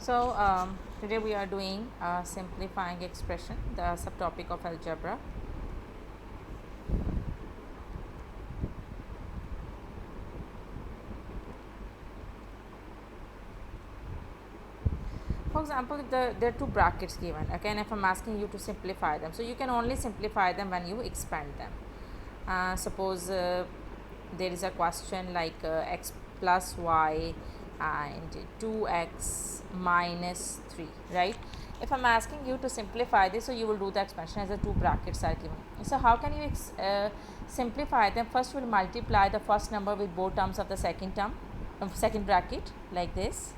So today we are doing simplifying expression, the subtopic of algebra. For example, if there are two brackets given, okay, and if I'm asking you to simplify them, so you can only simplify them when you expand them. Suppose there is a question like x plus y and 2x minus 3, right? If I'm asking you to simplify this, so you will do the expansion as the two brackets are given. So how can you simplify them? First you will multiply the first number with both terms of the second term, second bracket, like this,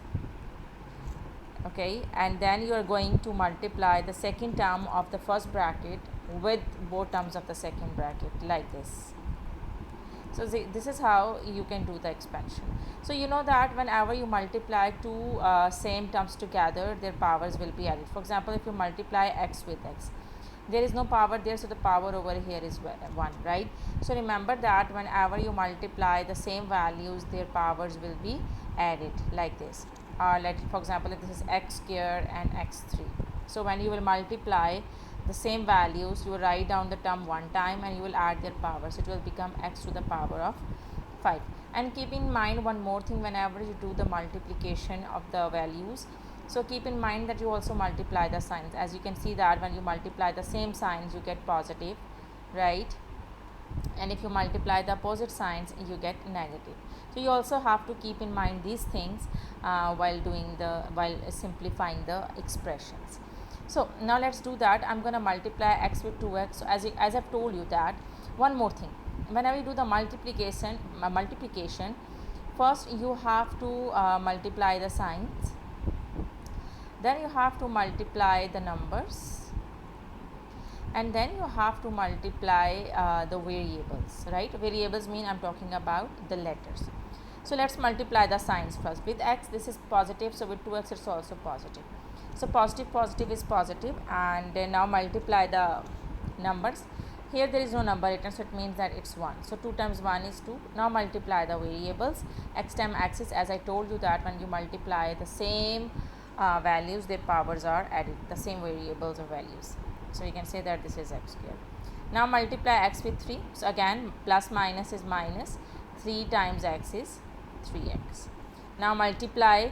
okay, and then you are going to multiply the second term of the first bracket with both terms of the second bracket, like this. So this is how you can do the expansion. So you know that whenever you multiply two same terms together, their powers will be added. For example, if you multiply x with x, there is no power there, so the power over here is 1, right? So remember that whenever you multiply the same values, their powers will be added, like this. For example, if this is x squared and x3, so when you will multiply the same values, you will write down the term one time and you will add their powers. It will become x to the power of 5. And keep in mind one more thing, whenever you do the multiplication of the values, so keep in mind that you also multiply the signs. As you can see that when you multiply the same signs, you get positive, right? And if you multiply the opposite signs, you get negative. So you also have to keep in mind these things while simplifying the expressions. So now let's do that. I'm going to multiply x with 2x. So as I've told you that, one more thing, whenever you do the multiplication, first you have to multiply the signs, then you have to multiply the numbers, and then you have to multiply the variables, right? Variables mean I'm talking about the letters. So let's multiply the signs first. With x, this is positive, so with 2x it's also positive. So positive is positive, and now multiply the numbers. Here there is no number written, so it means that it's 1. So 2 times 1 is 2. Now multiply the variables. X times x is, as I told you that when you multiply the same values, their powers are added, the same variables or values. So you can say that this is x squared. Now multiply x with 3. So again, plus minus is minus. 3 times x is 3x. Now multiply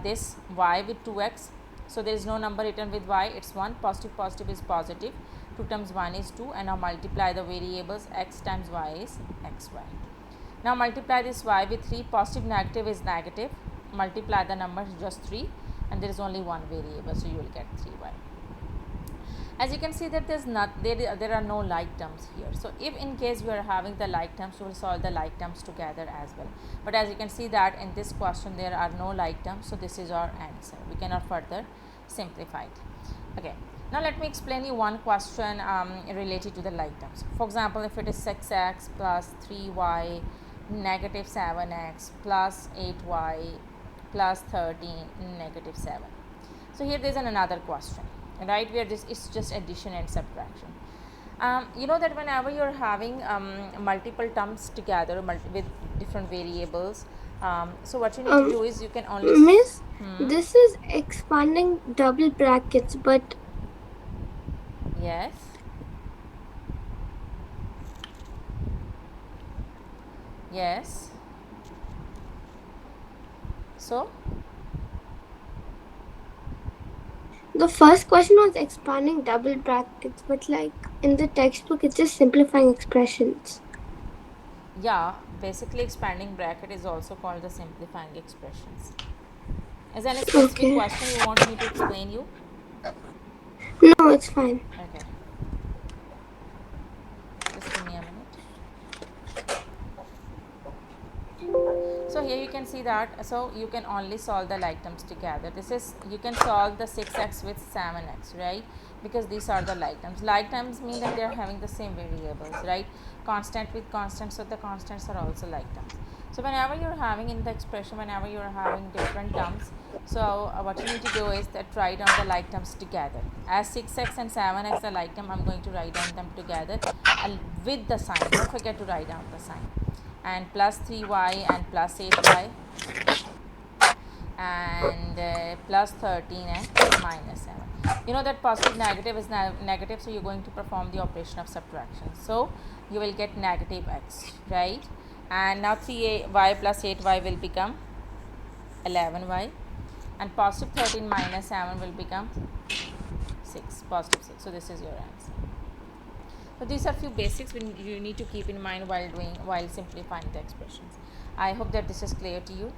this y with 2x. So there is no number written with y, it's 1. Positive is positive. 2 times 1 is 2. And now multiply the variables. X times y is xy. Now multiply this y with 3. Positive negative is negative. Multiply the numbers, just 3. And there is only one variable, so you will get 3y. As you can see that there are no like terms here. So if in case you are having the like terms, you will solve the like terms together as well. But as you can see that in this question there are no like terms, so this is our answer. We cannot further simplify it. Okay. Now let me explain you one question related to the like terms. For example, if it is 6x plus 3y negative 7x plus 8y plus 13 negative 7. So here there is another question, right, where this is just addition and subtraction. You know that whenever you are having multiple terms together with different variables, so what you need to do is you can only Miss, this is expanding double brackets, but yes, yes. So the first question was expanding double brackets, but like in the textbook it's just simplifying expressions. yeah, basically expanding bracket is also called the simplifying expressions. Is there any specific question you want me to explain you? No, it's fine. Okay, just give me a minute. So here you can see that, so you can only solve the like terms together. This is, you can solve the 6x with 7x, right? Because these are the like terms. Like terms mean that they are having the same variables, right? Constant with constant, so the constants are also like terms. So whenever you're having in the expression, whenever you're having different terms, so what you need to do is that write down the like terms together. As 6x and 7x are like term, I'm going to write down them together with the sign. Don't forget to write down the sign. And plus 3y and plus 8y. and plus 13 and minus 7. You know that positive negative is negative, so you're going to perform the operation of subtraction. So you will get negative x, right? And now 3y plus 8y will become 11y, and positive 13 minus 7 will become 6, positive 6. So this is your answer. So these are few basics you need to keep in mind while simplifying the expressions. I hope that this is clear to you.